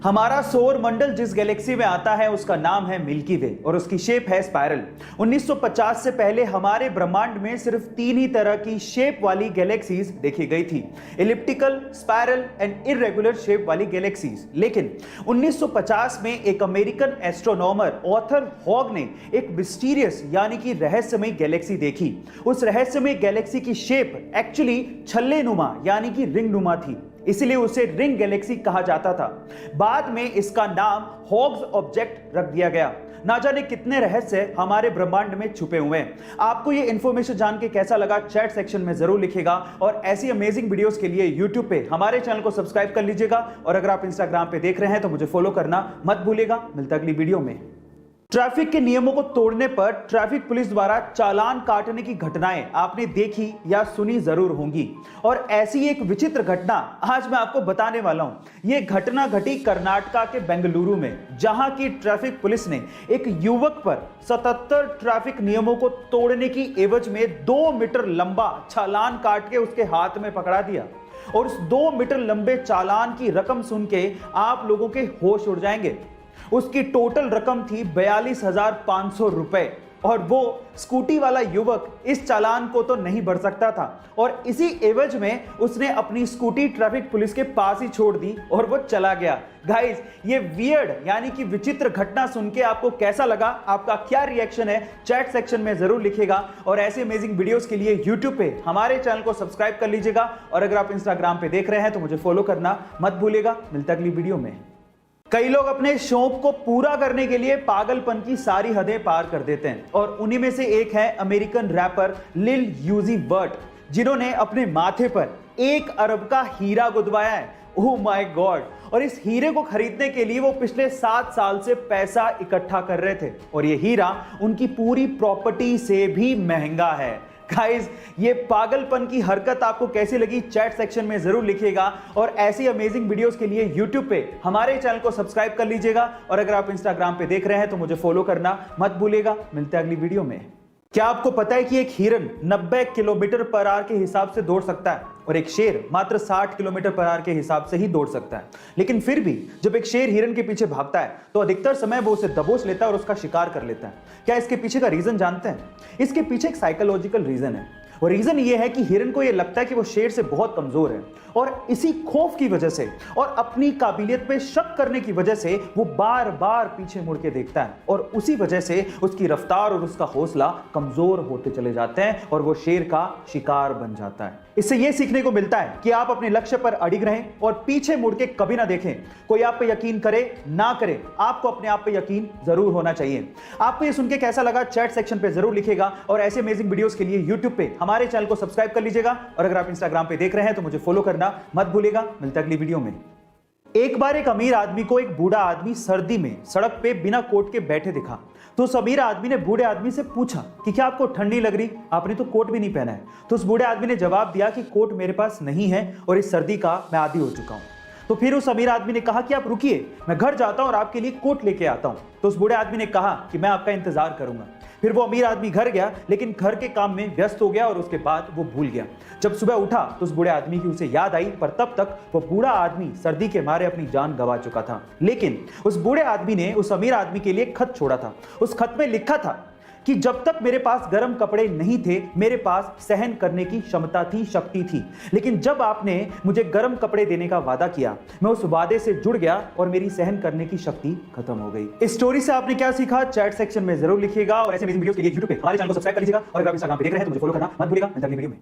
हमारा सौर मंडल जिस गैलेक्सी में आता है उसका नाम है मिल्की वे और उसकी शेप है स्पाइरल। 1950 से पहले हमारे ब्रह्मांड में सिर्फ 3 ही तरह की शेप वाली गैलेक्सीज देखी गई थी, elliptical, spiral and irregular shape वाली गैलेक्सीज। लेकिन 1950 में एक अमेरिकन एस्ट्रोनॉमर ऑर्थर हॉग ने एक मिस्टीरियस यानी कि रहस्यमय गैलेक्सी देखी। उस रहस्यमय गैलेक्सी की शेप एक्चुअली छल्ले नुमा यानी कि रिंग नुमा थी, इसलिए उसे रिंग गैलेक्सी कहा जाता था। बाद में इसका नाम हॉग्स ऑब्जेक्ट रख दिया गया। ना जाने कितने रहस्य हमारे ब्रह्मांड में छुपे हुए हैं। आपको ये इंफॉर्मेशन जान के कैसा लगा चैट सेक्शन में जरूर लिखिएगा और ऐसी अमेजिंग वीडियोस के लिए यूट्यूब पे हमारे चैनल को सब्सक्राइब कर लीजिएगा और अगर आप इंस्टाग्राम पे देख रहे हैं तो मुझे फॉलो करना मत भूलिएगा। मिलता अगली वीडियो में। ट्रैफिक के नियमों को तोड़ने पर ट्रैफिक पुलिस द्वारा चालान काटने की घटनाएं आपने देखी या सुनी जरूर होंगी और ऐसी एक विचित्र घटना आज मैं आपको बताने वाला हूं। यह घटना घटी कर्नाटका के बेंगलुरु में, जहां की ट्रैफिक पुलिस ने एक युवक पर 77 ट्रैफिक नियमों को तोड़ने की एवज में 2 मीटर लंबा चालान काट के उसके हाथ में पकड़ा दिया। और उस 2 मीटर लंबे चालान की रकम सुन के आप लोगों के होश उड़ जाएंगे। उसकी टोटल रकम थी 42,500 रुपए और वो स्कूटी वाला युवक इस चालान को तो नहीं भर सकता था और इसी एवज में उसने अपनी स्कूटी ट्रैफिक पुलिस के पास ही छोड़ दी और वो चला गया। गाइस, ये वियर्ड यानी कि विचित्र घटना सुन के आपको कैसा लगा, आपका क्या रिएक्शन है, चैट सेक्शन में जरूर लिखिएगा और ऐसे अमेजिंग वीडियोस के लिए यूट्यूब पे हमारे चैनल को सब्सक्राइब कर लीजिएगा और अगर आप इंस्टाग्राम पे देख रहे हैं तो मुझे फॉलो करना मत भूलिएगा। मिलता अगली वीडियो में। कई लोग अपने शौक को पूरा करने के लिए पागलपन की सारी हदें पार कर देते हैं और उन्हीं में से एक है अमेरिकन रैपर लिल यूजी वर्ट, जिन्होंने अपने माथे पर 1 अरब का हीरा गुदवाया है। Oh my God! और इस हीरे को खरीदने के लिए वो पिछले 7 साल से पैसा इकट्ठा कर रहे थे और ये हीरा उनकी पूरी प्रॉपर्टी से भी महंगा है। गाइस, ये पागलपन की हरकत आपको कैसी लगी चैट सेक्शन में जरूर लिखिएगा और ऐसी अमेजिंग वीडियोस के लिए यूट्यूब पे हमारे चैनल को सब्सक्राइब कर लीजिएगा और अगर आप इंस्टाग्राम पे देख रहे हैं तो मुझे फॉलो करना मत भूलिएगा। मिलते हैं अगली वीडियो में। क्या आपको पता है कि एक हिरन 90 किलोमीटर पर आवर के हिसाब से दौड़ सकता है और एक शेर मात्र 60 किलोमीटर पर आवर के हिसाब से ही दौड़ सकता है? लेकिन फिर भी जब एक शेर हिरन के पीछे भागता है तो अधिकतर समय वो उसे दबोच लेता है और उसका शिकार कर लेता है। क्या इसके पीछे का रीजन जानते हैं? इसके पीछे एक साइकोलॉजिकल रीजन है और रीजन ये है कि हिरन को ये लगता है कि वो शेर से बहुत कमजोर है और इसी खौफ की वजह से और अपनी काबिलियत पे शक करने की वजह से वो बार बार पीछे मुड़ के देखता है और उसी वजह से उसकी रफ्तार और उसका हौसला कमजोर होते चले जाते हैं और वो शेर का शिकार बन जाता है। इससे ये सीखने को मिलता है कि आप अपने लक्ष्य पर अडिग रहें और पीछे मुड़ के कभी ना देखें। कोई आप पे यकीन करे ना करे, आपको अपने आप पे यकीन जरूर होना चाहिए। आपको ये सुन के कैसा लगा चैट सेक्शन पे जरूर लिखिएगा और ऐसे अमेजिंग वीडियोस के लिए यूट्यूब पे हमारे चैनल को सब्सक्राइब कर लीजिएगा और अगर आप इंस्टाग्राम पे देख रहे हैं तो मुझे फॉलो करना मत भूलिएगा। मिलता अगली वीडियो में। एक बार एक अमीर आदमी को एक बूढ़ा आदमी सर्दी में सड़क पे बिना कोट के बैठे दिखा तो उस अमीर आदमी ने बूढ़े आदमी से पूछा कि क्या आपको ठंड नहीं लग रही? आपने तो कोट भी नहीं पहना है। तो उस बूढ़े आदमी ने जवाब दिया कि कोट मेरे पास नहीं है और इस सर्दी का मैं आदी हो चुका हूं। तो फिर उस अमीर आदमी ने कहा कि आप रुकिए, मैं घर जाता हूं और आपके लिए कोट लेके आता हूं। तो उस बूढ़े आदमी ने कहा कि मैं आपका इंतजार करूंगा। फिर वो अमीर आदमी घर गया लेकिन घर के काम में व्यस्त हो गया और उसके बाद वो भूल गया। जब सुबह उठा तो उस बूढ़े आदमी की उसे याद आई, पर तब तक वो बूढ़ा आदमी सर्दी के मारे अपनी जान गंवा चुका था। लेकिन उस बूढ़े आदमी ने उस अमीर आदमी के लिए एक खत छोड़ा था। उस खत में लिखा था कि जब तक मेरे पास गर्म कपड़े नहीं थे मेरे पास सहन करने की क्षमता थी, शक्ति थी, लेकिन जब आपने मुझे गर्म कपड़े देने का वादा किया मैं उस वादे से जुड़ गया और मेरी सहन करने की शक्ति खत्म हो गई। इस स्टोरी से आपने क्या सीखा चैट सेक्शन में जरूर लिखिएगा और ऐसे वीडियो के लिए यूट्यूब पे हमारे चैनल को सब्सक्राइब कर लीजिएगा और अगर आप इंस्टाग्राम पे देख रहे हैं तो मुझे फॉलो करना मत भूलिएगा। मिलते हैं अगली वीडियो में।